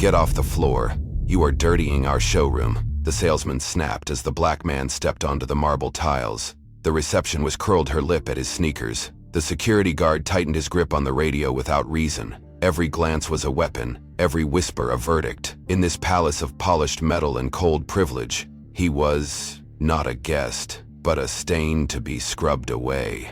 "Get off the floor. You are dirtying our showroom," the salesman snapped as the black man stepped onto the marble tiles. The receptionist curled her lip at his sneakers. The security guard tightened his grip on the radio without reason. Every glance was a weapon, every whisper a verdict. In this palace of polished metal and cold privilege, he was not a guest, but a stain to be scrubbed away.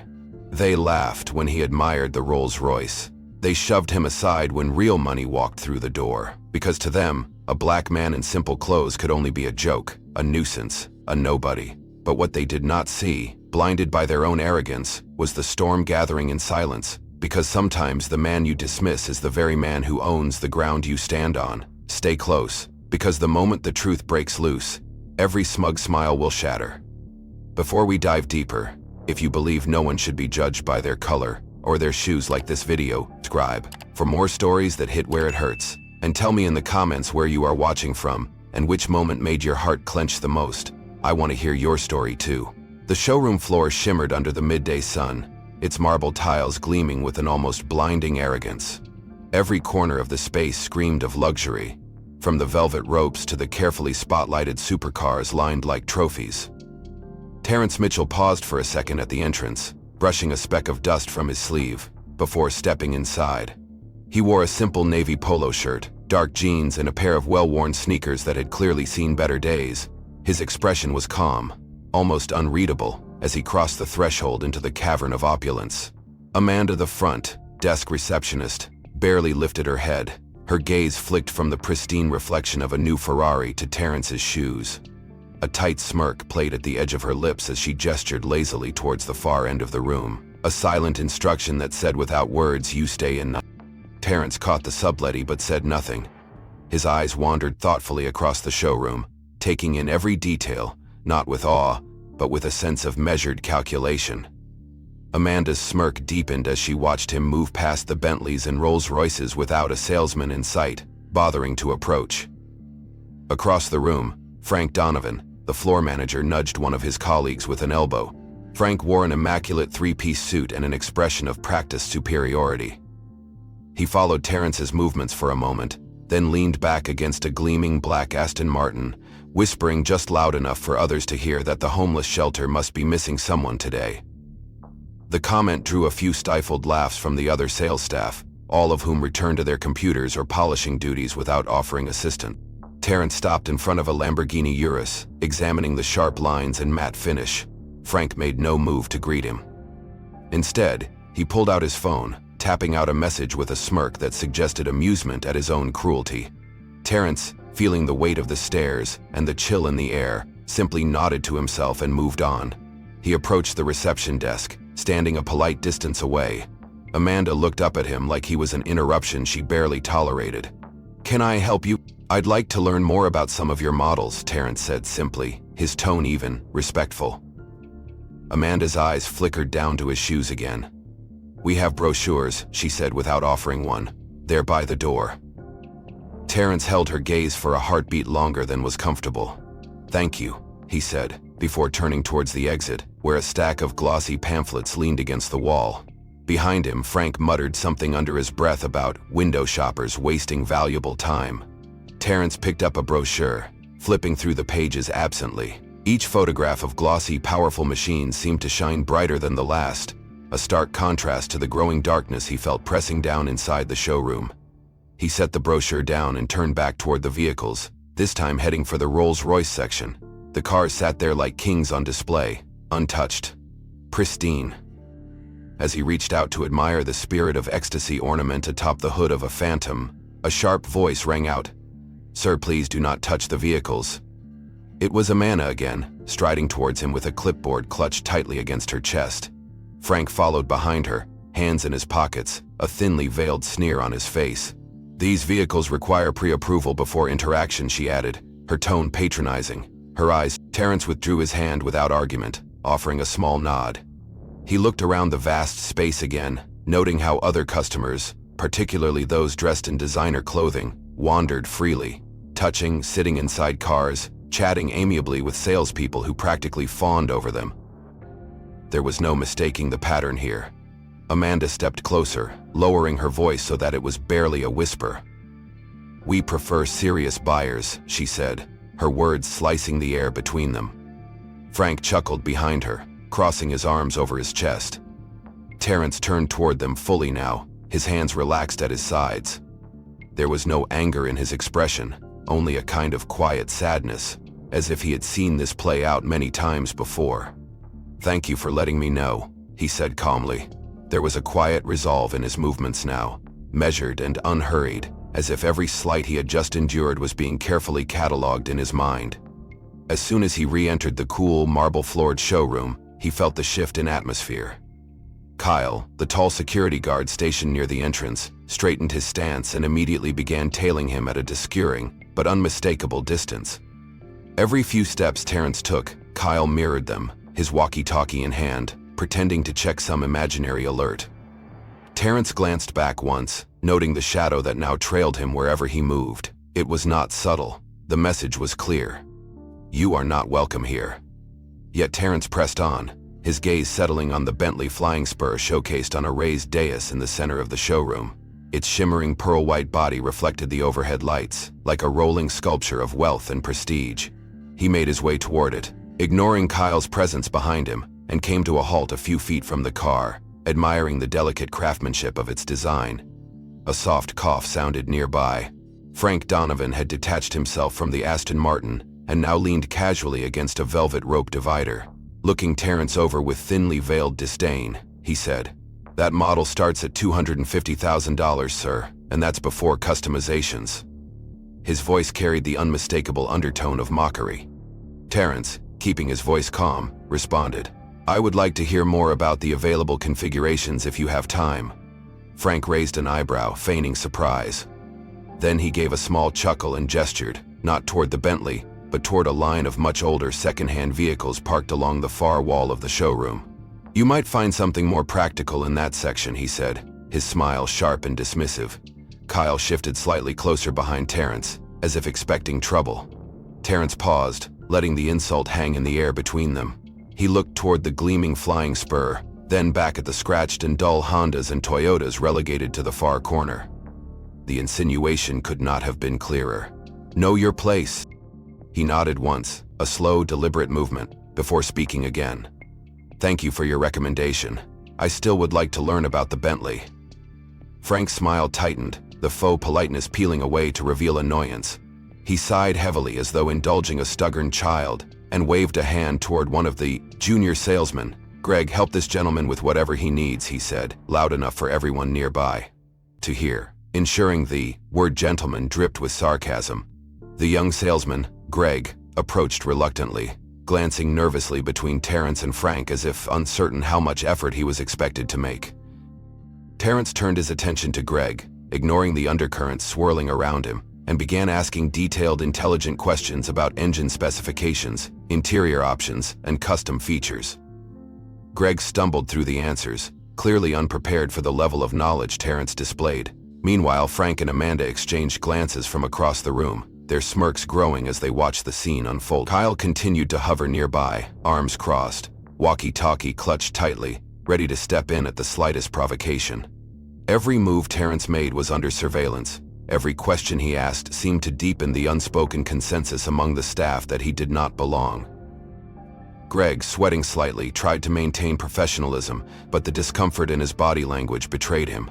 They laughed when he admired the Rolls-Royce. They shoved him aside when real money walked through the door, because to them, a black man in simple clothes could only be a joke, a nuisance, a nobody. But what they did not see, blinded by their own arrogance, was the storm gathering in silence, because sometimes the man you dismiss is the very man who owns the ground you stand on. Stay close, because the moment the truth breaks loose, every smug smile will shatter. Before we dive deeper, if you believe no one should be judged by their color or their shoes like this video, subscribe for more stories that hit where it hurts. And tell me in the comments where you are watching from and which moment made your heart clench the most. I want to hear your story too. The showroom floor shimmered under the midday sun, its marble tiles gleaming with an almost blinding arrogance. Every corner of the space screamed of luxury, from the velvet ropes to the carefully spotlighted supercars lined like trophies. Terrence Mitchell paused for a second at the entrance, brushing a speck of dust from his sleeve, before stepping inside. He wore a simple navy polo shirt, dark jeans, and a pair of well-worn sneakers that had clearly seen better days. His expression was calm, almost unreadable, as he crossed the threshold into the cavern of opulence. Amanda, the front desk receptionist, barely lifted her head. Her gaze flicked from the pristine reflection of a new Ferrari to Terrence's shoes. A tight smirk played at the edge of her lips as she gestured lazily towards the far end of the room, a silent instruction that said without words, "You stay in." Terrence caught the subletti but said nothing. His eyes wandered thoughtfully across the showroom, taking in every detail, not with awe, but with a sense of measured calculation. Amanda's smirk deepened as she watched him move past the Bentleys and Rolls-Royces without a salesman in sight, bothering to approach. Across the room, Frank Donovan, the floor manager, nudged one of his colleagues with an elbow. Frank wore an immaculate three-piece suit and an expression of practiced superiority. He followed Terrence's movements for a moment, then leaned back against a gleaming black Aston Martin, whispering just loud enough for others to hear that the homeless shelter must be missing someone today. The comment drew a few stifled laughs from the other sales staff, all of whom returned to their computers or polishing duties without offering assistance. Terrence stopped in front of a Lamborghini Urus, examining the sharp lines and matte finish. Frank made no move to greet him. Instead, he pulled out his phone, tapping out a message with a smirk that suggested amusement at his own cruelty. Terrence, feeling the weight of the stairs and the chill in the air, simply nodded to himself and moved on. He approached the reception desk, standing a polite distance away. Amanda looked up at him like he was an interruption she barely tolerated. "Can I help you?" "I'd like to learn more about some of your models," Terrence said simply, his tone even, respectful. Amanda's eyes flickered down to his shoes again. "We have brochures," she said without offering one. "They're by the door." Terrence held her gaze for a heartbeat longer than was comfortable. "Thank you," he said, before turning towards the exit, where a stack of glossy pamphlets leaned against the wall. Behind him, Frank muttered something under his breath about window shoppers wasting valuable time. Terrence picked up a brochure, flipping through the pages absently. Each photograph of glossy, powerful machines seemed to shine brighter than the last, a stark contrast to the growing darkness he felt pressing down inside the showroom. He set the brochure down and turned back toward the vehicles, this time heading for the Rolls-Royce section. The cars sat there like kings on display, untouched, pristine. As he reached out to admire the spirit of ecstasy ornament atop the hood of a Phantom, a sharp voice rang out, "Sir, please do not touch the vehicles." It was Amanda again, striding towards him with a clipboard clutched tightly against her chest. Frank followed behind her, hands in his pockets, a thinly veiled sneer on his face. "These vehicles require pre-approval before interaction," she added, her tone patronizing. Her eyes, Terrence withdrew his hand without argument, offering a small nod. He looked around the vast space again, noting how other customers, particularly those dressed in designer clothing, wandered freely, touching, sitting inside cars, chatting amiably with salespeople who practically fawned over them. There was no mistaking the pattern here. Amanda stepped closer, lowering her voice so that it was barely a whisper. "We prefer serious buyers," she said, her words slicing the air between them. Frank chuckled behind her, crossing his arms over his chest. Terrence turned toward them fully now, his hands relaxed at his sides. There was no anger in his expression, only a kind of quiet sadness, as if he had seen this play out many times before. "Thank you for letting me know," he said calmly. There was a quiet resolve in his movements now, measured and unhurried, as if every slight he had just endured was being carefully catalogued in his mind. As soon as he re-entered the cool, marble-floored showroom, he felt the shift in atmosphere. Kyle, the tall security guard stationed near the entrance, straightened his stance and immediately began tailing him at a discuring, but unmistakable distance. Every few steps Terrence took, Kyle mirrored them, his walkie-talkie in hand, pretending to check some imaginary alert. Terrence glanced back once, noting the shadow that now trailed him wherever he moved. It was not subtle. The message was clear. "You are not welcome here." Yet Terrence pressed on, his gaze settling on the Bentley flying spur showcased on a raised dais in the center of the showroom. Its shimmering pearl-white body reflected the overhead lights, like a rolling sculpture of wealth and prestige. He made his way toward it, ignoring Kyle's presence behind him, and came to a halt a few feet from the car, admiring the delicate craftsmanship of its design. A soft cough sounded nearby. Frank Donovan had detached himself from the Aston Martin and now leaned casually against a velvet rope divider. Looking Terrence over with thinly veiled disdain, he said, "That model starts at $250,000, sir, and that's before customizations." His voice carried the unmistakable undertone of mockery. Terrence, keeping his voice calm, responded, "I would like to hear more about the available configurations if you have time." Frank raised an eyebrow, feigning surprise. Then he gave a small chuckle and gestured, not toward the Bentley, but toward a line of much older second-hand vehicles parked along the far wall of the showroom. "You might find something more practical in that section," he said, his smile sharp and dismissive. Kyle shifted slightly closer behind Terrence, as if expecting trouble. Terrence paused, letting the insult hang in the air between them. He looked toward the gleaming flying spur, then back at the scratched and dull Hondas and Toyotas relegated to the far corner. The insinuation could not have been clearer. "Know your place." He nodded once, a slow, deliberate movement, before speaking again. "Thank you for your recommendation. I still would like to learn about the Bentley." Frank's smile tightened, the faux politeness peeling away to reveal annoyance. He sighed heavily as though indulging a stubborn child, and waved a hand toward one of the junior salesmen. "Greg, help this gentleman with whatever he needs," he said, loud enough for everyone nearby to hear, ensuring the word gentleman dripped with sarcasm. The young salesman, Greg, approached reluctantly, glancing nervously between Terrence and Frank as if uncertain how much effort he was expected to make. Terrence turned his attention to Greg, ignoring the undercurrents swirling around him, and began asking detailed, intelligent questions about engine specifications, interior options, and custom features. Greg stumbled through the answers, clearly unprepared for the level of knowledge Terrence displayed. Meanwhile, Frank and Amanda exchanged glances from across the room, their smirks growing as they watched the scene unfold. Kyle continued to hover nearby, arms crossed, walkie-talkie clutched tightly, ready to step in at the slightest provocation. Every move Terrence made was under surveillance. Every question he asked seemed to deepen the unspoken consensus among the staff that he did not belong. Greg, sweating slightly, tried to maintain professionalism, but the discomfort in his body language betrayed him.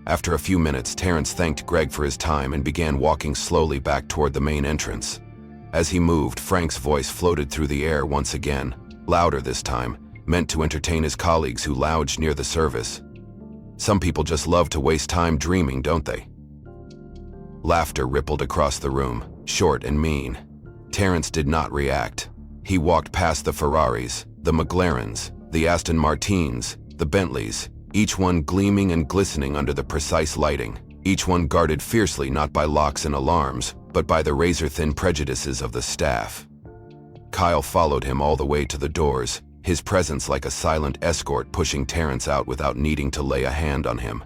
After a few minutes, Terrence thanked Greg for his time and began walking slowly back toward the main entrance. As he moved, Frank's voice floated through the air once again, louder this time, meant to entertain his colleagues who lounged near the service. "Some people just love to waste time dreaming, don't they?" Laughter rippled across the room, short and mean. Terrence did not react. He walked past the Ferraris, the McLarens, the Aston Martins, the Bentleys, each one gleaming and glistening under the precise lighting, each one guarded fiercely not by locks and alarms, but by the razor-thin prejudices of the staff. Kyle followed him all the way to the doors, his presence like a silent escort pushing Terrence out without needing to lay a hand on him.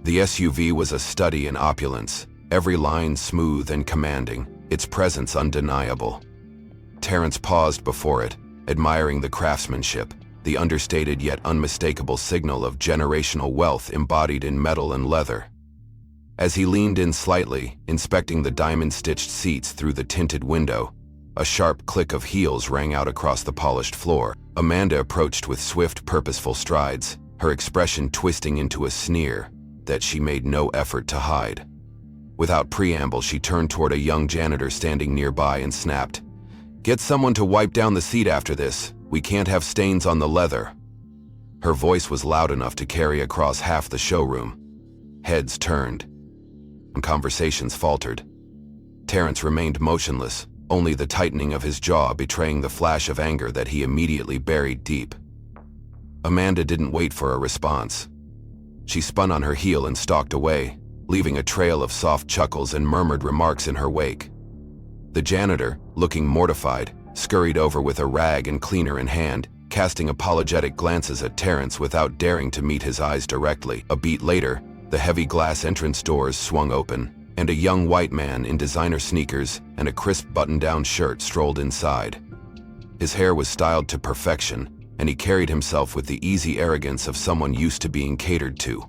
The SUV was a study in opulence, every line smooth and commanding, its presence undeniable. Terrence paused before it, admiring the craftsmanship, the understated yet unmistakable signal of generational wealth embodied in metal and leather. As he leaned in slightly, inspecting the diamond-stitched seats through the tinted window, a sharp click of heels rang out across the polished floor. Amanda approached with swift, purposeful strides, her expression twisting into a sneer that she made no effort to hide. Without preamble, she turned toward a young janitor standing nearby and snapped, "Get someone to wipe down the seat after this. We can't have stains on the leather." Her voice was loud enough to carry across half the showroom. Heads turned, and conversations faltered. Terrence remained motionless, only the tightening of his jaw betraying the flash of anger that he immediately buried deep. Amanda didn't wait for a response. She spun on her heel and stalked away, leaving a trail of soft chuckles and murmured remarks in her wake. The janitor, looking mortified, scurried over with a rag and cleaner in hand, casting apologetic glances at Terrence without daring to meet his eyes directly. A beat later, the heavy glass entrance doors swung open, and a young white man in designer sneakers and a crisp button-down shirt strolled inside. His hair was styled to perfection, and he carried himself with the easy arrogance of someone used to being catered to.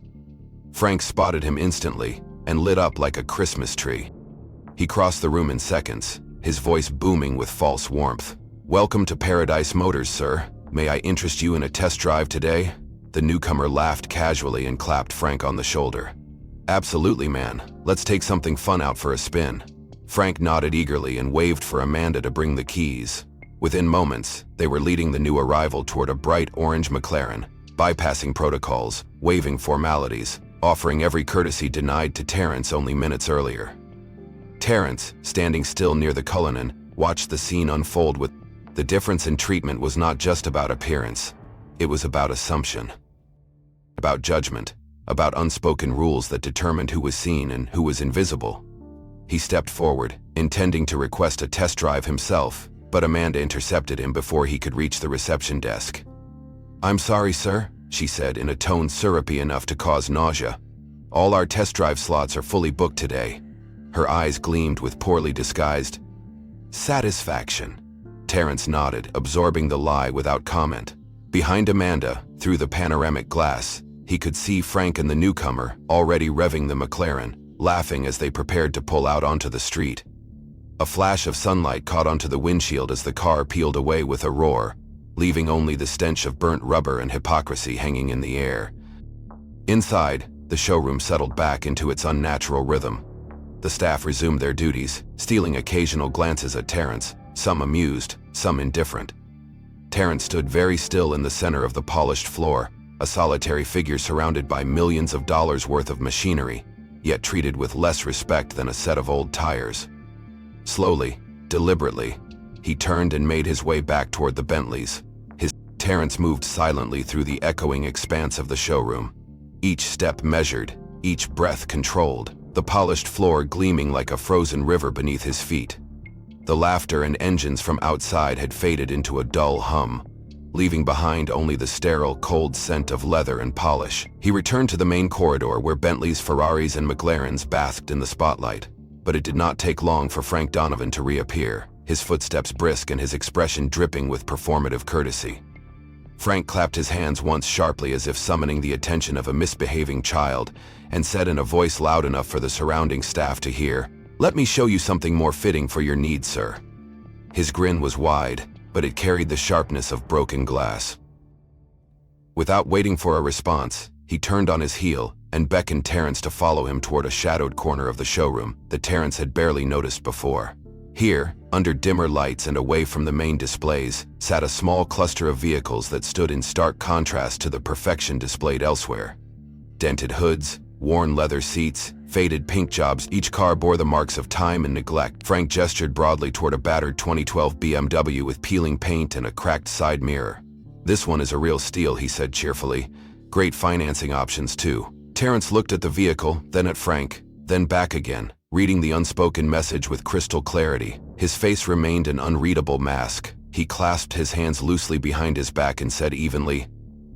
Frank spotted him instantly and lit up like a Christmas tree. He crossed the room in seconds, his voice booming with false warmth. "Welcome to Paradise Motors, sir. May I interest you in a test drive today?" The newcomer laughed casually and clapped Frank on the shoulder. "Absolutely, man. Let's take something fun out for a spin." Frank nodded eagerly and waved for Amanda to bring the keys. Within moments, they were leading the new arrival toward a bright orange McLaren, bypassing protocols, waiving formalities, offering every courtesy denied to Terrence only minutes earlier. Terrence, standing still near the Cullinan, watched the scene unfold with... The difference in treatment was not just about appearance. It was about assumption, about judgment, about unspoken rules that determined who was seen and who was invisible. He stepped forward, intending to request a test drive himself, but Amanda intercepted him before he could reach the reception desk. "I'm sorry, sir," she said in a tone syrupy enough to cause nausea. "All our test drive slots are fully booked today." Her eyes gleamed with poorly disguised satisfaction. Terrence nodded, absorbing the lie without comment. Behind Amanda, through the panoramic glass, he could see Frank and the newcomer, already revving the McLaren, laughing as they prepared to pull out onto the street. A flash of sunlight caught onto the windshield as the car peeled away with a roar, leaving only the stench of burnt rubber and hypocrisy hanging in the air. Inside, the showroom settled back into its unnatural rhythm. The staff resumed their duties, stealing occasional glances at Terrence, some amused, some indifferent. Terrence stood very still in the center of the polished floor, a solitary figure surrounded by millions of dollars worth of machinery, yet treated with less respect than a set of old tires. Slowly, deliberately, he turned and made his way back toward the Bentleys. Terrence moved silently through the echoing expanse of the showroom, each step measured, each breath controlled, the polished floor gleaming like a frozen river beneath his feet. The laughter and engines from outside had faded into a dull hum, leaving behind only the sterile, cold scent of leather and polish. He returned to the main corridor where Bentleys, Ferraris, and McLarens basked in the spotlight. But it did not take long for Frank Donovan to reappear, his footsteps brisk and his expression dripping with performative courtesy. Frank clapped his hands once sharply as if summoning the attention of a misbehaving child, and said in a voice loud enough for the surrounding staff to hear, "Let me show you something more fitting for your needs, sir." His grin was wide, but it carried the sharpness of broken glass. Without waiting for a response, he turned on his heel and beckoned Terrence to follow him toward a shadowed corner of the showroom that Terrence had barely noticed before. Here, under dimmer lights and away from the main displays, sat a small cluster of vehicles that stood in stark contrast to the perfection displayed elsewhere. Dented hoods, worn leather seats, faded paint jobs, each car bore the marks of time and neglect. Frank gestured broadly toward a battered 2012 BMW with peeling paint and a cracked side mirror. "This one is a real steal," he said cheerfully. "Great financing options, too." Terrence looked at the vehicle, then at Frank, then back again, reading the unspoken message with crystal clarity. His face remained an unreadable mask. He clasped his hands loosely behind his back and said evenly,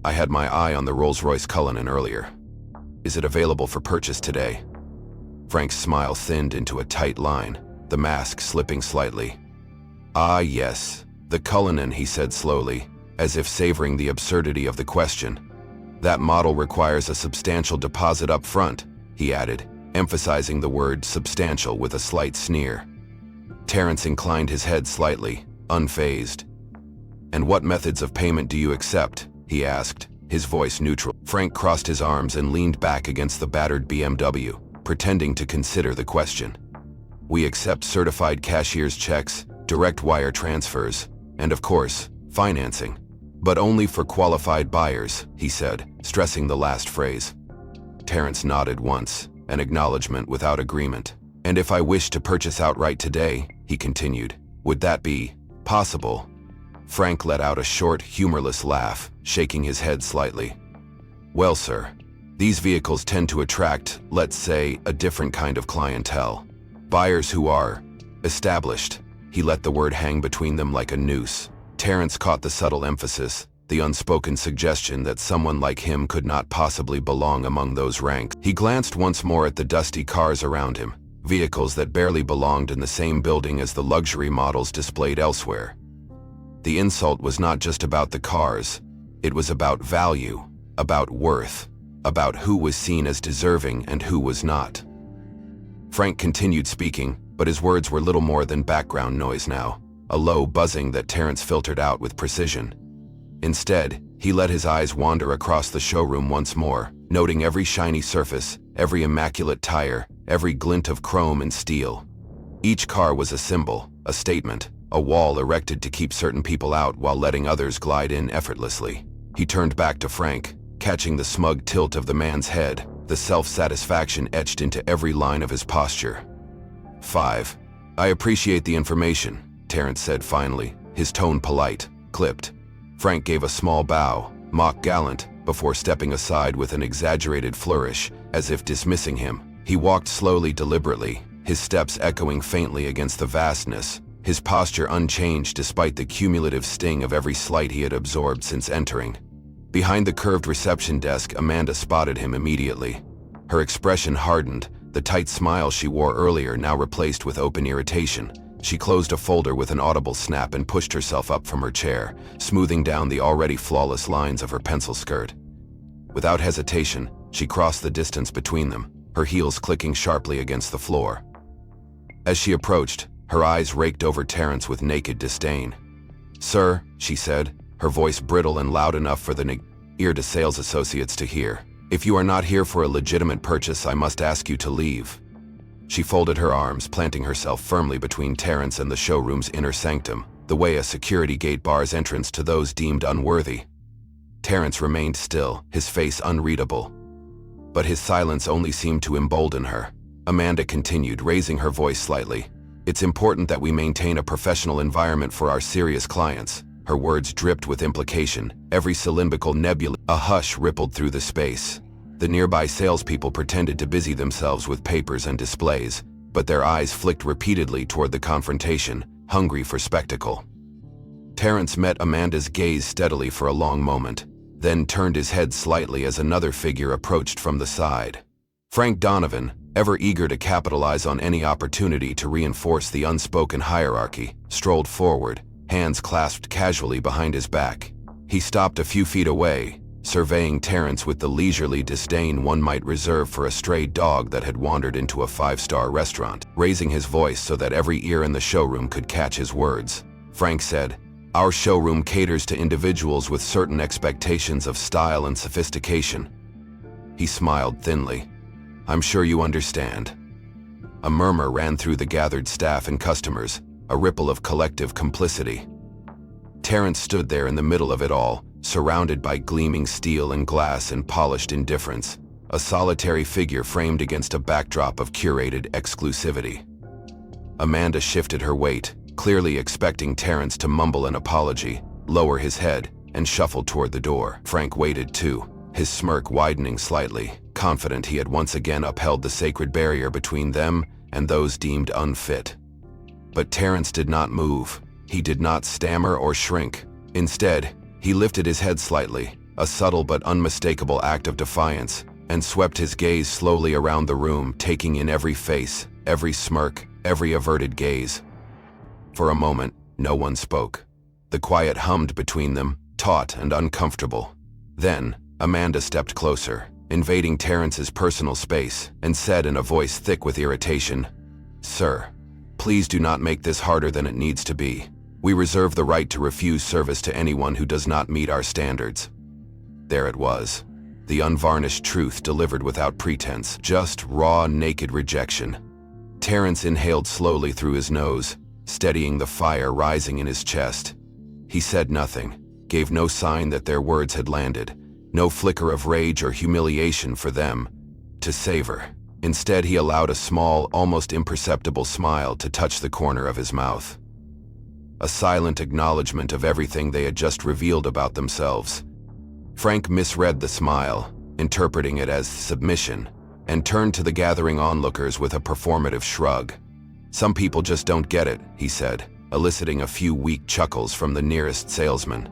"I had my eye on the Rolls-Royce Cullinan earlier. Is it available for purchase today?" Frank's smile thinned into a tight line, the mask slipping slightly. "Ah, yes, the Cullinan," he said slowly, as if savoring the absurdity of the question. "That model requires a substantial deposit up front," he added, emphasizing the word substantial with a slight sneer. Terrence inclined his head slightly, unfazed. "And what methods of payment do you accept?" he asked, his voice neutral. Frank crossed his arms and leaned back against the battered BMW, pretending to consider the question. "We accept certified cashier's checks, direct wire transfers, and of course, financing. But only for qualified buyers," he said, stressing the last phrase. Terrence nodded once, an acknowledgement without agreement. "And if I wish to purchase outright today," he continued, "would that be possible?" Frank let out a short, humorless laugh, shaking his head slightly. "Well, sir, these vehicles tend to attract, let's say, a different kind of clientele. Buyers who are established." He let the word hang between them like a noose. Terrence caught the subtle emphasis, the unspoken suggestion that someone like him could not possibly belong among those ranks. He glanced once more at the dusty cars around him, vehicles that barely belonged in the same building as the luxury models displayed elsewhere. The insult was not just about the cars. It was about value, about worth, about who was seen as deserving and who was not. Frank continued speaking, but his words were little more than background noise now, a low buzzing that Terrence filtered out with precision. Instead, he let his eyes wander across the showroom once more, noting every shiny surface, every immaculate tire, every glint of chrome and steel. Each car was a symbol, a statement, a wall erected to keep certain people out while letting others glide in effortlessly. He turned back to Frank, catching the smug tilt of the man's head, the self-satisfaction etched into every line of his posture. 5. "I appreciate the information," Terrence said finally, his tone polite, clipped. Frank gave a small bow, mock gallant, before stepping aside with an exaggerated flourish, as if dismissing him. He walked slowly, deliberately, his steps echoing faintly against the vastness, his posture unchanged despite the cumulative sting of every slight he had absorbed since entering. Behind the curved reception desk, Amanda spotted him immediately. Her expression hardened, the tight smile she wore earlier now replaced with open irritation. She closed a folder with an audible snap and pushed herself up from her chair, smoothing down the already flawless lines of her pencil skirt. Without hesitation, she crossed the distance between them, her heels clicking sharply against the floor. As she approached, her eyes raked over Terrence with naked disdain. "Sir," she said, her voice brittle and loud enough for the ear to sales associates to hear, "if you are not here for a legitimate purchase, I must ask you to leave." She folded her arms, planting herself firmly between Terrence and the showroom's inner sanctum, the way a security gate bars entrance to those deemed unworthy. Terrence remained still, his face unreadable. But his silence only seemed to embolden her. Amanda continued, raising her voice slightly. "It's important that we maintain a professional environment for our serious clients." Her words dripped with implication, every syllabical nebula. A hush rippled through the space. The nearby salespeople pretended to busy themselves with papers and displays, but their eyes flicked repeatedly toward the confrontation, hungry for spectacle. Terrence met Amanda's gaze steadily for a long moment, then turned his head slightly as another figure approached from the side. Frank Donovan, ever eager to capitalize on any opportunity to reinforce the unspoken hierarchy, strolled forward, hands clasped casually behind his back. He stopped a few feet away, surveying Terrence with the leisurely disdain one might reserve for a stray dog that had wandered into a five-star restaurant. Raising his voice so that every ear in the showroom could catch his words, Frank said, "Our showroom caters to individuals with certain expectations of style and sophistication." He smiled thinly. "I'm sure you understand." A murmur ran through the gathered staff and customers, a ripple of collective complicity. Terrence stood there in the middle of it all, surrounded by gleaming steel and glass and polished indifference, a solitary figure framed against a backdrop of curated exclusivity. Amanda shifted her weight, clearly expecting Terrence to mumble an apology, lower his head, and shuffle toward the door. Frank waited too, his smirk widening slightly, confident he had once again upheld the sacred barrier between them and those deemed unfit. But Terrence did not move. He did not stammer or shrink. Instead, he lifted his head slightly, a subtle but unmistakable act of defiance, and swept his gaze slowly around the room, taking in every face, every smirk, every averted gaze. For a moment, no one spoke. The quiet hummed between them, taut and uncomfortable. Then, Amanda stepped closer, invading Terrence's personal space, and said in a voice thick with irritation, "Sir, please do not make this harder than it needs to be. We reserve the right to refuse service to anyone who does not meet our standards." There it was. The unvarnished truth delivered without pretense, just raw, naked rejection. Terrence inhaled slowly through his nose, steadying the fire rising in his chest. He said nothing, gave no sign that their words had landed, no flicker of rage or humiliation for them to savor. Instead, he allowed a small, almost imperceptible smile to touch the corner of his mouth. A silent acknowledgement of everything they had just revealed about themselves. Frank misread the smile, interpreting it as submission, and turned to the gathering onlookers with a performative shrug. "Some people just don't get it," he said, eliciting a few weak chuckles from the nearest salesman.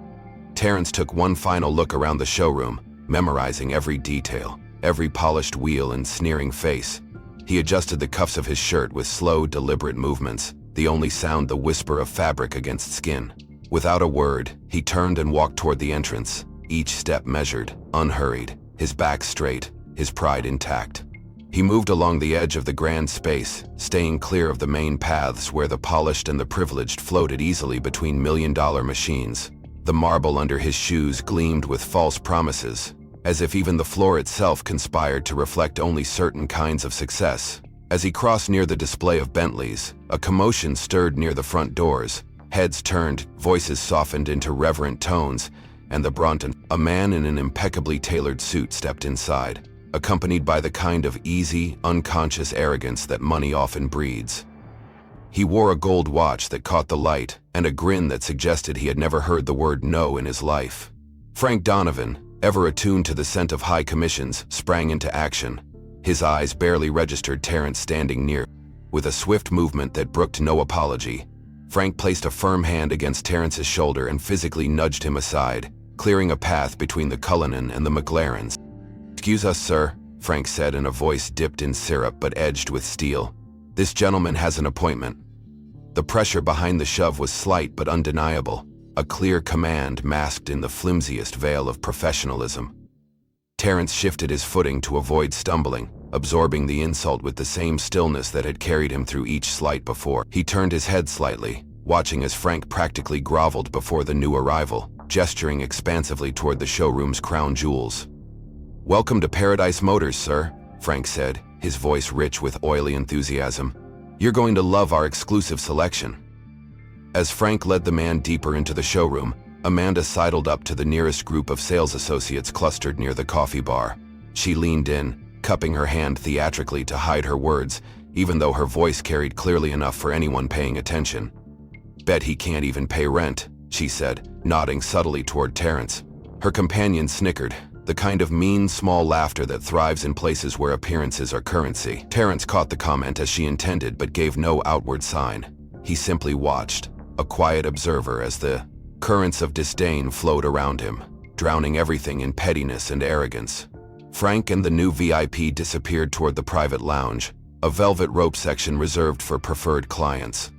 Terrence took one final look around the showroom, memorizing every detail, every polished wheel and sneering face. He adjusted the cuffs of his shirt with slow, deliberate movements, the only sound the whisper of fabric against skin. Without a word, he turned and walked toward the entrance, each step measured, unhurried, his back straight, his pride intact. He moved along the edge of the grand space, staying clear of the main paths where the polished and the privileged floated easily between million-dollar machines. The marble under his shoes gleamed with false promises, as if even the floor itself conspired to reflect only certain kinds of success. As he crossed near the display of Bentleys, a commotion stirred near the front doors. Heads turned, voices softened into reverent tones, and the Bronton, a man in an impeccably tailored suit, stepped inside, accompanied by the kind of easy, unconscious arrogance that money often breeds. He wore a gold watch that caught the light, and a grin that suggested he had never heard the word no in his life. Frank Donovan, ever attuned to the scent of high commissions, sprang into action. His eyes barely registered Terrence standing near. With a swift movement that brooked no apology, Frank placed a firm hand against Terrence's shoulder and physically nudged him aside, clearing a path between the Cullinan and the McLarens. "Excuse us, sir," Frank said in a voice dipped in syrup but edged with steel. "This gentleman has an appointment." The pressure behind the shove was slight but undeniable, a clear command masked in the flimsiest veil of professionalism. Terrence shifted his footing to avoid stumbling, absorbing the insult with the same stillness that had carried him through each slight before. He turned his head slightly, watching as Frank practically groveled before the new arrival, gesturing expansively toward the showroom's crown jewels. "Welcome to Paradise Motors, sir," Frank said, his voice rich with oily enthusiasm. "You're going to love our exclusive selection." As Frank led the man deeper into the showroom, Amanda sidled up to the nearest group of sales associates clustered near the coffee bar. She leaned in, cupping her hand theatrically to hide her words, even though her voice carried clearly enough for anyone paying attention. "Bet he can't even pay rent," she said, nodding subtly toward Terrence. Her companion snickered, the kind of mean, small laughter that thrives in places where appearances are currency. Terrence caught the comment as she intended but gave no outward sign. He simply watched, a quiet observer, as the currents of disdain flowed around him, drowning everything in pettiness and arrogance. Frank and the new VIP disappeared toward the private lounge, a velvet rope section reserved for preferred clients,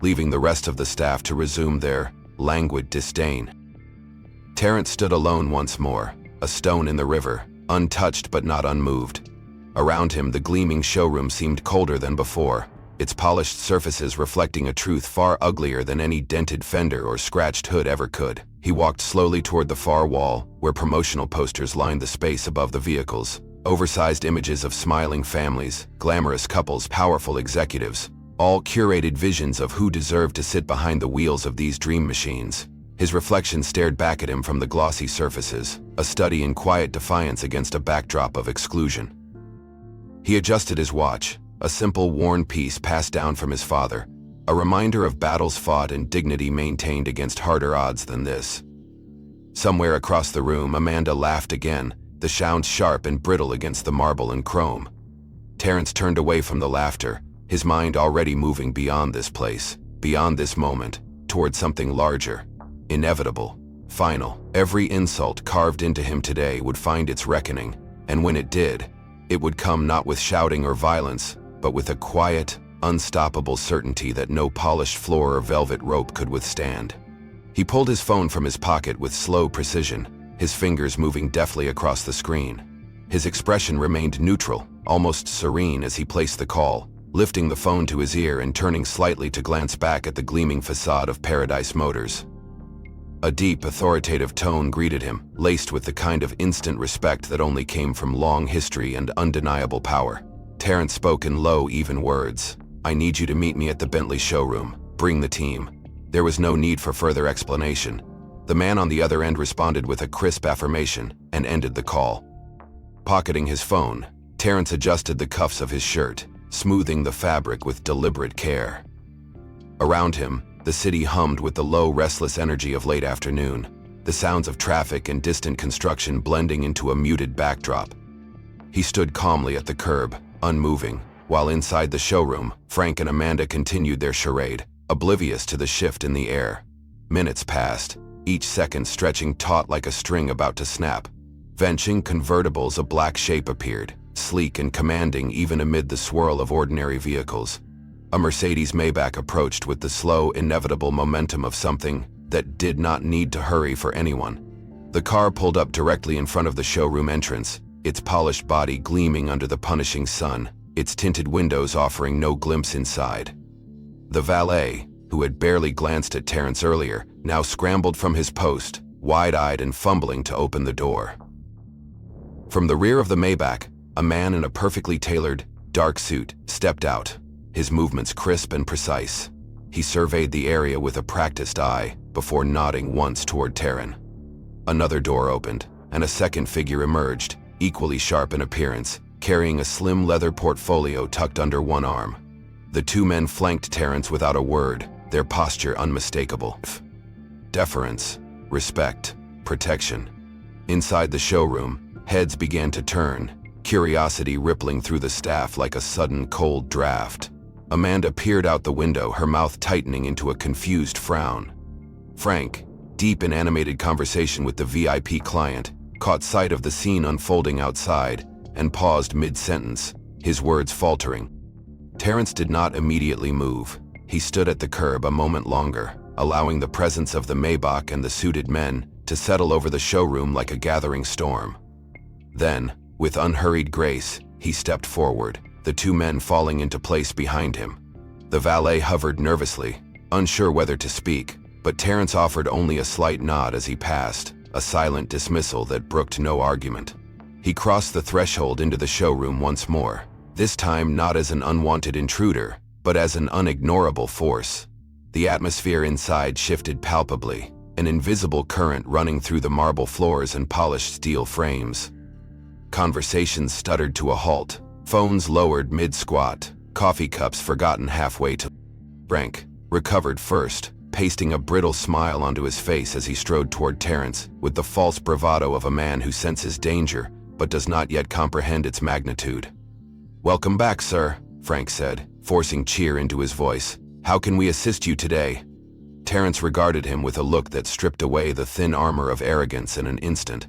leaving the rest of the staff to resume their languid disdain. Terrence stood alone once more, a stone in the river, untouched but not unmoved. Around him, the gleaming showroom seemed colder than before, its polished surfaces reflecting a truth far uglier than any dented fender or scratched hood ever could. He walked slowly toward the far wall, where promotional posters lined the space above the vehicles. Oversized images of smiling families, glamorous couples, powerful executives, all curated visions of who deserved to sit behind the wheels of these dream machines. His reflection stared back at him from the glossy surfaces, a study in quiet defiance against a backdrop of exclusion. He adjusted his watch, a simple worn piece passed down from his father, a reminder of battles fought and dignity maintained against harder odds than this. Somewhere across the room, Amanda laughed again, the sound sharp and brittle against the marble and chrome. Terrence turned away from the laughter, his mind already moving beyond this place, beyond this moment, toward something larger, inevitable, final. Every insult carved into him today would find its reckoning, and when it did, it would come not with shouting or violence, but with a quiet, unstoppable certainty that no polished floor or velvet rope could withstand. He pulled his phone from his pocket with slow precision, his fingers moving deftly across the screen. His expression remained neutral, almost serene as he placed the call, lifting the phone to his ear and turning slightly to glance back at the gleaming facade of Paradise Motors. A deep, authoritative tone greeted him, laced with the kind of instant respect that only came from long history and undeniable power. Terrence spoke in low, even words. "I need you to meet me at the Bentley showroom. Bring the team." There was no need for further explanation. The man on the other end responded with a crisp affirmation and ended the call. Pocketing his phone, Terrence adjusted the cuffs of his shirt, smoothing the fabric with deliberate care. Around him, the city hummed with the low, restless energy of late afternoon, the sounds of traffic and distant construction blending into a muted backdrop. He stood calmly at the curb, unmoving, while inside the showroom, Frank and Amanda continued their charade, oblivious to the shift in the air. Minutes passed, each second stretching taut like a string about to snap. Venturing convertibles, a black shape appeared, sleek and commanding even amid the swirl of ordinary vehicles. A Mercedes Maybach approached with the slow, inevitable momentum of something that did not need to hurry for anyone. The car pulled up directly in front of the showroom entrance, its polished body gleaming under the punishing sun, its tinted windows offering no glimpse inside. The valet, who had barely glanced at Terrence earlier, now scrambled from his post, wide-eyed and fumbling to open the door. From the rear of the Maybach, a man in a perfectly tailored, dark suit stepped out, his movements crisp and precise. He surveyed the area with a practiced eye before nodding once toward Terran. Another door opened, and a second figure emerged, equally sharp in appearance, carrying a slim leather portfolio tucked under one arm. The two men flanked Terrence without a word, their posture unmistakable. Deference, respect, protection. Inside the showroom, heads began to turn, curiosity rippling through the staff like a sudden cold draft. Amanda peered out the window, her mouth tightening into a confused frown. Frank, deep in animated conversation with the VIP client, caught sight of the scene unfolding outside and paused mid-sentence, his words faltering. Terrence did not immediately move. He stood at the curb a moment longer, allowing the presence of the Maybach and the suited men to settle over the showroom like a gathering storm. Then, with unhurried grace, he stepped forward, the two men falling into place behind him. The valet hovered nervously, unsure whether to speak, but Terrence offered only a slight nod as he passed, a silent dismissal that brooked no argument. He crossed the threshold into the showroom once more, this time not as an unwanted intruder, but as an unignorable force. The atmosphere inside shifted palpably, an invisible current running through the marble floors and polished steel frames. Conversations stuttered to a halt, phones lowered mid-squat, coffee cups forgotten halfway to. Frank recovered first, pasting a brittle smile onto his face as he strode toward Terrence with the false bravado of a man who senses danger but does not yet comprehend its magnitude. "Welcome back, sir," Frank said, forcing cheer into his voice. "How can we assist you today?" Terrence regarded him with a look that stripped away the thin armor of arrogance in an instant.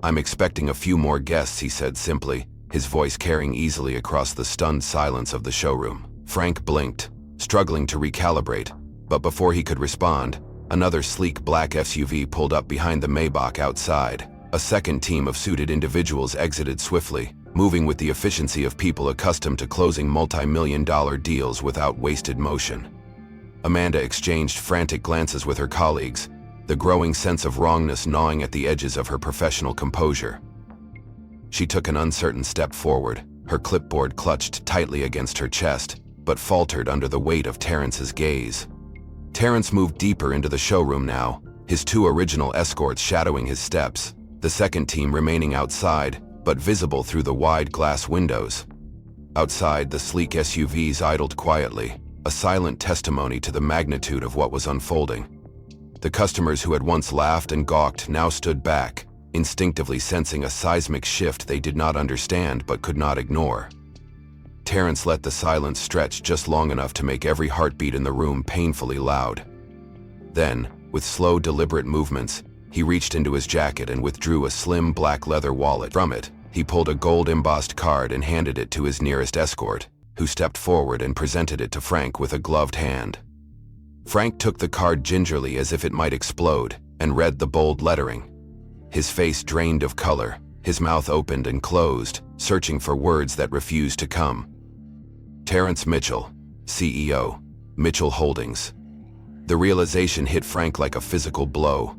"I'm expecting a few more guests," he said simply, his voice carrying easily across the stunned silence of the showroom. Frank blinked, struggling to recalibrate, but before he could respond, another sleek black SUV pulled up behind the Maybach outside. A second team of suited individuals exited swiftly, moving with the efficiency of people accustomed to closing multi-million-dollar deals without wasted motion. Amanda exchanged frantic glances with her colleagues, the growing sense of wrongness gnawing at the edges of her professional composure. She took an uncertain step forward, her clipboard clutched tightly against her chest, but faltered under the weight of Terrence's gaze. Terrence moved deeper into the showroom now, his two original escorts shadowing his steps, the second team remaining outside, but visible through the wide glass windows. Outside, the sleek SUVs idled quietly, a silent testimony to the magnitude of what was unfolding. The customers who had once laughed and gawked now stood back, instinctively sensing a seismic shift they did not understand but could not ignore. Terrence let the silence stretch just long enough to make every heartbeat in the room painfully loud. Then, with slow, deliberate movements, he reached into his jacket and withdrew a slim black leather wallet. From it, he pulled a gold-embossed card and handed it to his nearest escort, who stepped forward and presented it to Frank with a gloved hand. Frank took the card gingerly as if it might explode and read the bold lettering. His face drained of color, His mouth opened and closed, searching for words that refused to come. Terrence Mitchell, CEO, Mitchell Holdings. The realization hit Frank like a physical blow.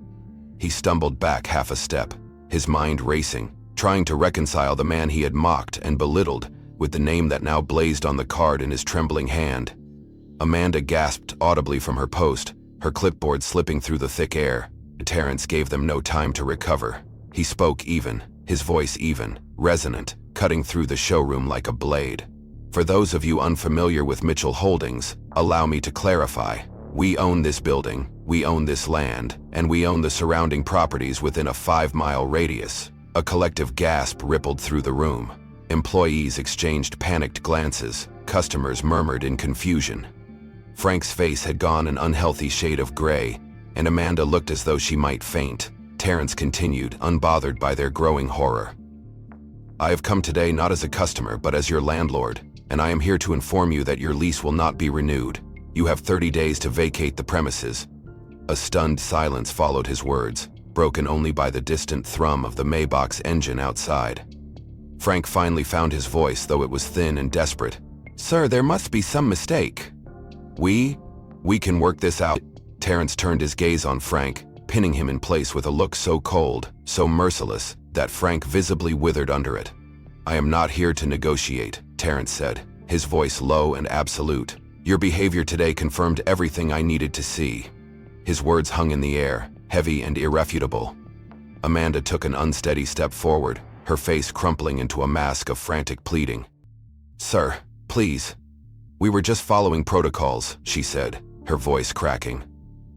He stumbled back half a step, his mind racing, trying to reconcile the man he had mocked and belittled with the name that now blazed on the card in his trembling hand. Amanda gasped audibly from her post, her clipboard slipping through the thick air. Terrence gave them no time to recover. He spoke even, his voice even, resonant, cutting through the showroom like a blade. For those of you unfamiliar with Mitchell Holdings, allow me to clarify. We own this building, we own this land, and we own the surrounding properties within a 5-mile radius. A collective gasp rippled through the room. Employees exchanged panicked glances, customers murmured in confusion. Frank's face had gone an unhealthy shade of gray, and Amanda looked as though she might faint. Terrence continued, unbothered by their growing horror. I have come today not as a customer, but as your landlord, and I am here to inform you that your lease will not be renewed. You have 30 days to vacate the premises. A stunned silence followed his words, broken only by the distant thrum of the Maybach's engine outside. Frank finally found his voice, though it was thin and desperate. Sir, there must be some mistake. We can work this out. Terrence turned his gaze on Frank, pinning him in place with a look so cold, so merciless, that Frank visibly withered under it. I am not here to negotiate, Terrence said, his voice low and absolute. Your behavior today confirmed everything I needed to see. His words hung in the air, heavy and irrefutable. Amanda took an unsteady step forward, her face crumpling into a mask of frantic pleading. Sir, please. We were just following protocols, she said, her voice cracking.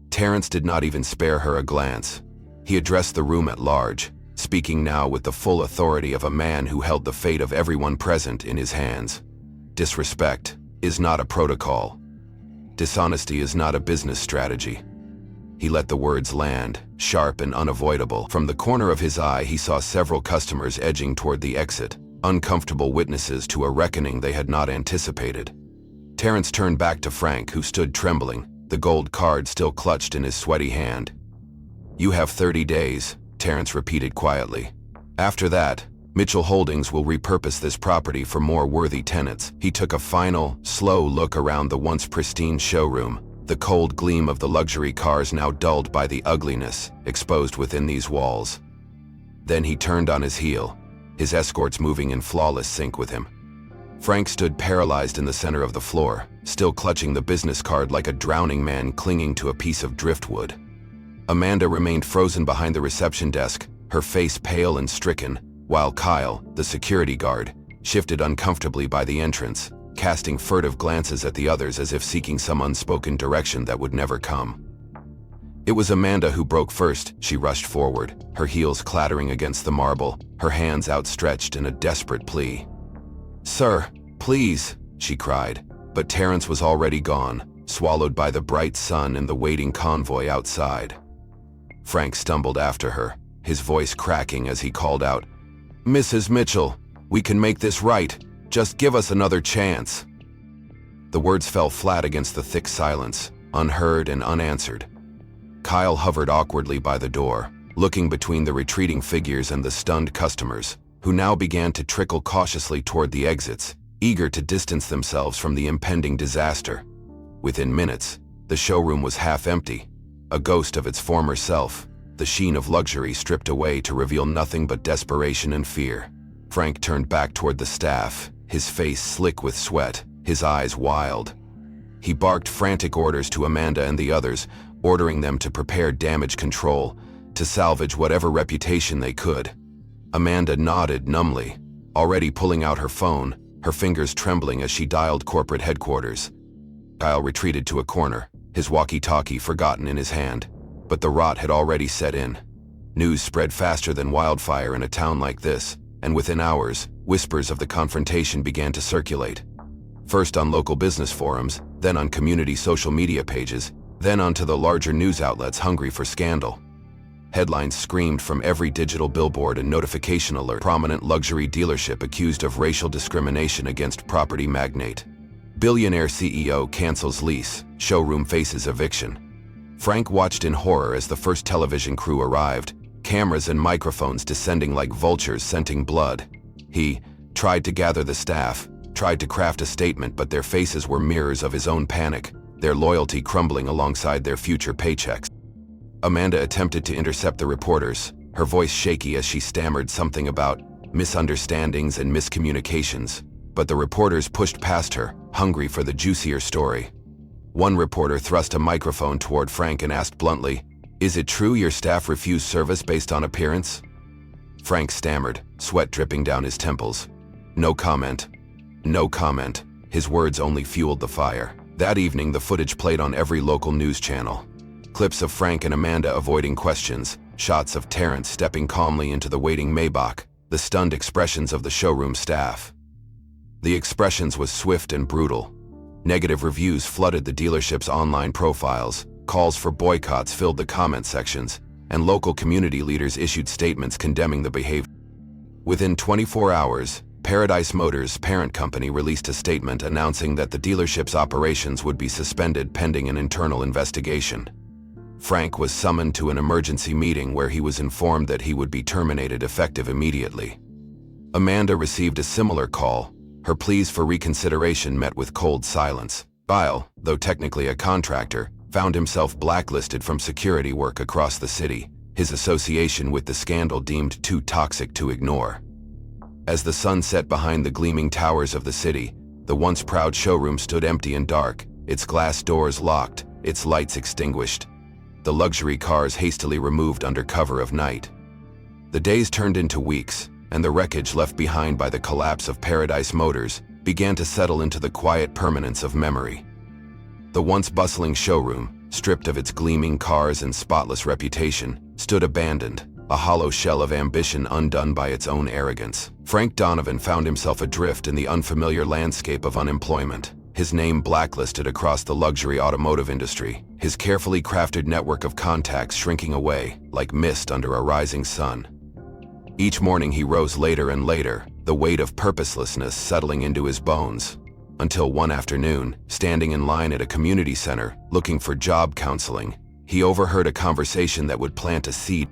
Terrence did not even spare her a glance. He addressed the room at large, speaking now with the full authority of a man who held the fate of everyone present in his hands. Disrespect is not a protocol. Dishonesty is not a business strategy. He let the words land, sharp and unavoidable. From the corner of his eye, he saw several customers edging toward the exit, uncomfortable witnesses to a reckoning they had not anticipated. Terrence turned back to Frank, who stood trembling, the gold card still clutched in his sweaty hand. You have 30 days, Terrence repeated quietly. After that, Mitchell Holdings will repurpose this property for more worthy tenants. He took a final, slow look around the once pristine showroom, the cold gleam of the luxury cars now dulled by the ugliness exposed within these walls. Then he turned on his heel, his escorts moving in flawless sync with him. Frank stood paralyzed in the center of the floor, still clutching the business card like a drowning man clinging to a piece of driftwood. Amanda remained frozen behind the reception desk, her face pale and stricken, while Kyle, the security guard, shifted uncomfortably by the entrance, casting furtive glances at the others as if seeking some unspoken direction that would never come. It was Amanda who broke first. She rushed forward, her heels clattering against the marble, her hands outstretched in a desperate plea. Sir, please, she cried, but Terrence was already gone, swallowed by the bright sun and the waiting convoy outside. Frank stumbled after her, his voice cracking as he called out, Mrs. Mitchell, we can make this right. Just give us another chance. The words fell flat against the thick silence, unheard and unanswered. Kyle hovered awkwardly by the door, looking between the retreating figures and the stunned customers, who now began to trickle cautiously toward the exits, eager to distance themselves from the impending disaster. Within minutes, the showroom was half empty, a ghost of its former self, the sheen of luxury stripped away to reveal nothing but desperation and fear. Frank turned back toward the staff, his face slick with sweat, his eyes wild. He barked frantic orders to Amanda and the others, ordering them to prepare damage control, to salvage whatever reputation they could. Amanda nodded numbly, already pulling out her phone, her fingers trembling as she dialed corporate headquarters. Kyle retreated to a corner, his walkie-talkie forgotten in his hand, but the rot had already set in. News spread faster than wildfire in a town like this, and within hours, whispers of the confrontation began to circulate. First on local business forums, then on community social media pages, then onto the larger news outlets hungry for scandal. Headlines screamed from every digital billboard and notification alert. Prominent luxury dealership accused of racial discrimination against property magnate. Billionaire CEO cancels lease, showroom faces eviction. Frank watched in horror as the first television crew arrived, cameras and microphones descending like vultures scenting blood. He tried to gather the staff, tried to craft a statement, but their faces were mirrors of his own panic, their loyalty crumbling alongside their future paychecks. Amanda attempted to intercept the reporters, her voice shaky as she stammered something about misunderstandings and miscommunications, but the reporters pushed past her, hungry for the juicier story. One reporter thrust a microphone toward Frank and asked bluntly, "Is it true your staff refused service based on appearance?" Frank stammered, sweat dripping down his temples. No comment. No comment. His words only fueled the fire. That evening, the footage played on every local news channel. Clips of Frank and Amanda avoiding questions, shots of Terrence stepping calmly into the waiting Maybach, the stunned expressions of the showroom staff. The expressions was swift and brutal. Negative reviews flooded the dealership's online profiles, calls for boycotts filled the comment sections, and local community leaders issued statements condemning the behavior. Within 24 hours, Paradise Motors' parent company released a statement announcing that the dealership's operations would be suspended pending an internal investigation. Frank was summoned to an emergency meeting where he was informed that he would be terminated effective immediately. Amanda received a similar call. Her pleas for reconsideration met with cold silence. Bile, though technically a contractor, found himself blacklisted from security work across the city, his association with the scandal deemed too toxic to ignore. As the sun set behind the gleaming towers of the city, the once proud showroom stood empty and dark, its glass doors locked, its lights extinguished, the luxury cars hastily removed under cover of night. The days turned into weeks, and the wreckage left behind by the collapse of Paradise Motors began to settle into the quiet permanence of memory. The once bustling showroom, stripped of its gleaming cars and spotless reputation, stood abandoned, a hollow shell of ambition undone by its own arrogance. Frank Donovan found himself adrift in the unfamiliar landscape of unemployment, his name blacklisted across the luxury automotive industry, his carefully crafted network of contacts shrinking away like mist under a rising sun. Each morning he rose later and later, the weight of purposelessness settling into his bones, until one afternoon, standing in line at a community center, looking for job counseling, he overheard a conversation that would plant a seed.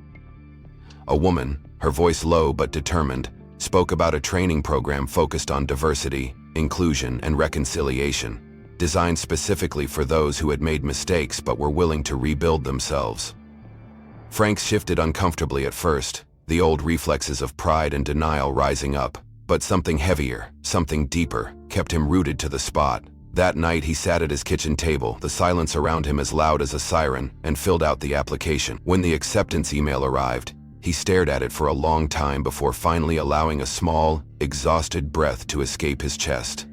A woman, her voice low but determined, spoke about a training program focused on diversity, inclusion, and reconciliation, designed specifically for those who had made mistakes but were willing to rebuild themselves. Frank shifted uncomfortably at first, the old reflexes of pride and denial rising up, but something heavier, something deeper, kept him rooted to the spot. That night he sat at his kitchen table, the silence around him as loud as a siren, and filled out the application. When the acceptance email arrived, he stared at it for a long time before finally allowing a small, exhausted breath to escape his chest.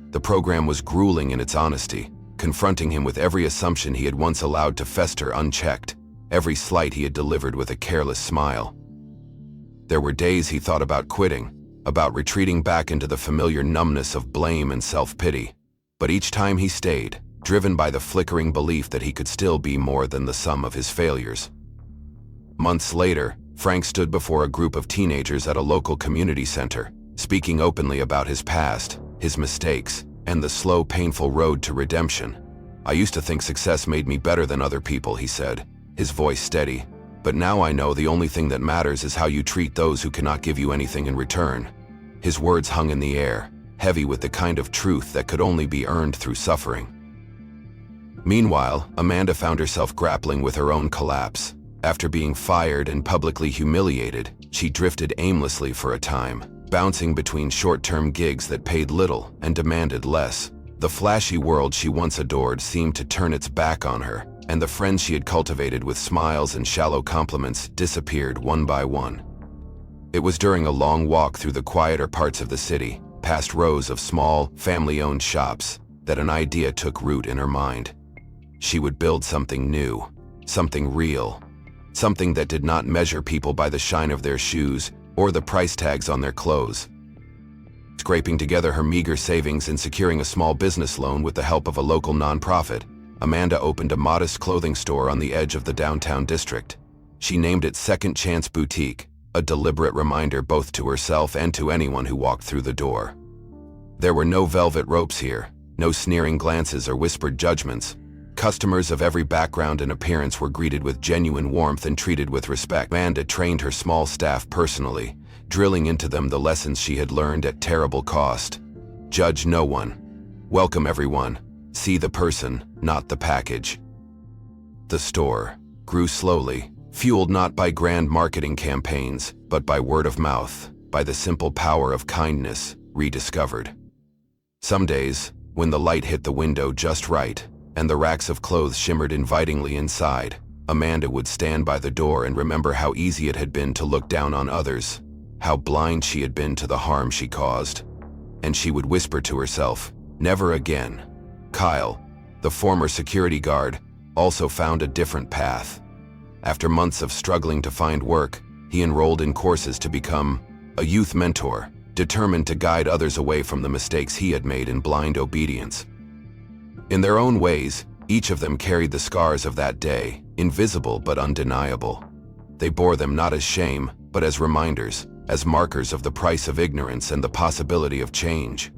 The program was grueling in its honesty, confronting him with every assumption he had once allowed to fester unchecked, every slight he had delivered with a careless smile. There were days he thought about quitting, about retreating back into the familiar numbness of blame and self-pity. But each time he stayed, driven by the flickering belief that he could still be more than the sum of his failures. Months later, Frank stood before a group of teenagers at a local community center, speaking openly about his past, his mistakes, and the slow, painful road to redemption. "I used to think success made me better than other people," he said, his voice steady. "But now I know the only thing that matters is how you treat those who cannot give you anything in return." His words hung in the air, heavy with the kind of truth that could only be earned through suffering. Meanwhile, Amanda found herself grappling with her own collapse. After being fired and publicly humiliated, she drifted aimlessly for a time, bouncing between short-term gigs that paid little and demanded less. The flashy world she once adored seemed to turn its back on her, and the friends she had cultivated with smiles and shallow compliments disappeared one by one. It was during a long walk through the quieter parts of the city, past rows of small, family-owned shops, that an idea took root in her mind. She would build something new, something real, something that did not measure people by the shine of their shoes or the price tags on their clothes. Scraping together her meager savings and securing a small business loan with the help of a local nonprofit, Amanda opened a modest clothing store on the edge of the downtown district. She named it Second Chance Boutique, a deliberate reminder both to herself and to anyone who walked through the door. There were no velvet ropes here, no sneering glances or whispered judgments, Customers of every background and appearance were greeted with genuine warmth and treated with respect. Amanda trained her small staff personally, drilling into them the lessons she had learned at terrible cost. Judge no one. Welcome everyone. See the person, not the package. The store grew slowly, fueled not by grand marketing campaigns, but by word of mouth, by the simple power of kindness, rediscovered. Some days, when the light hit the window just right, and the racks of clothes shimmered invitingly inside, Amanda would stand by the door and remember how easy it had been to look down on others, how blind she had been to the harm she caused. And she would whisper to herself, never again. Kyle, the former security guard, also found a different path. After months of struggling to find work, he enrolled in courses to become a youth mentor, determined to guide others away from the mistakes he had made in blind obedience. In their own ways, each of them carried the scars of that day, invisible but undeniable. They bore them not as shame, but as reminders, as markers of the price of ignorance and the possibility of change.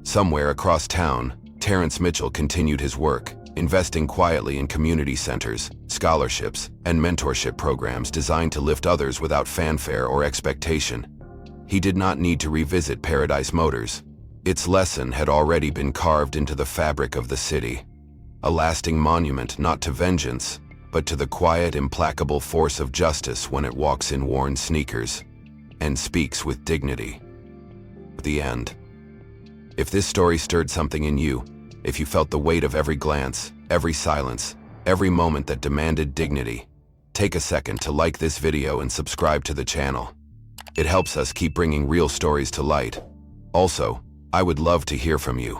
Somewhere across town, Terrence Mitchell continued his work, investing quietly in community centers, scholarships, and mentorship programs designed to lift others without fanfare or expectation. He did not need to revisit Paradise Motors. Its lesson had already been carved into the fabric of the city, a lasting monument not to vengeance, but to the quiet, implacable force of justice when it walks in worn sneakers and speaks with dignity. The end. If this story stirred something in you, if you felt the weight of every glance, every silence, every moment that demanded dignity, take a second to like this video and subscribe to the channel. It helps us keep bringing real stories to light. Also, I would love to hear from you.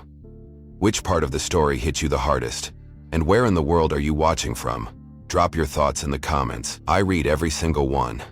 Which part of the story hit you the hardest? And where in the world are you watching from? Drop your thoughts in the comments. I read every single one.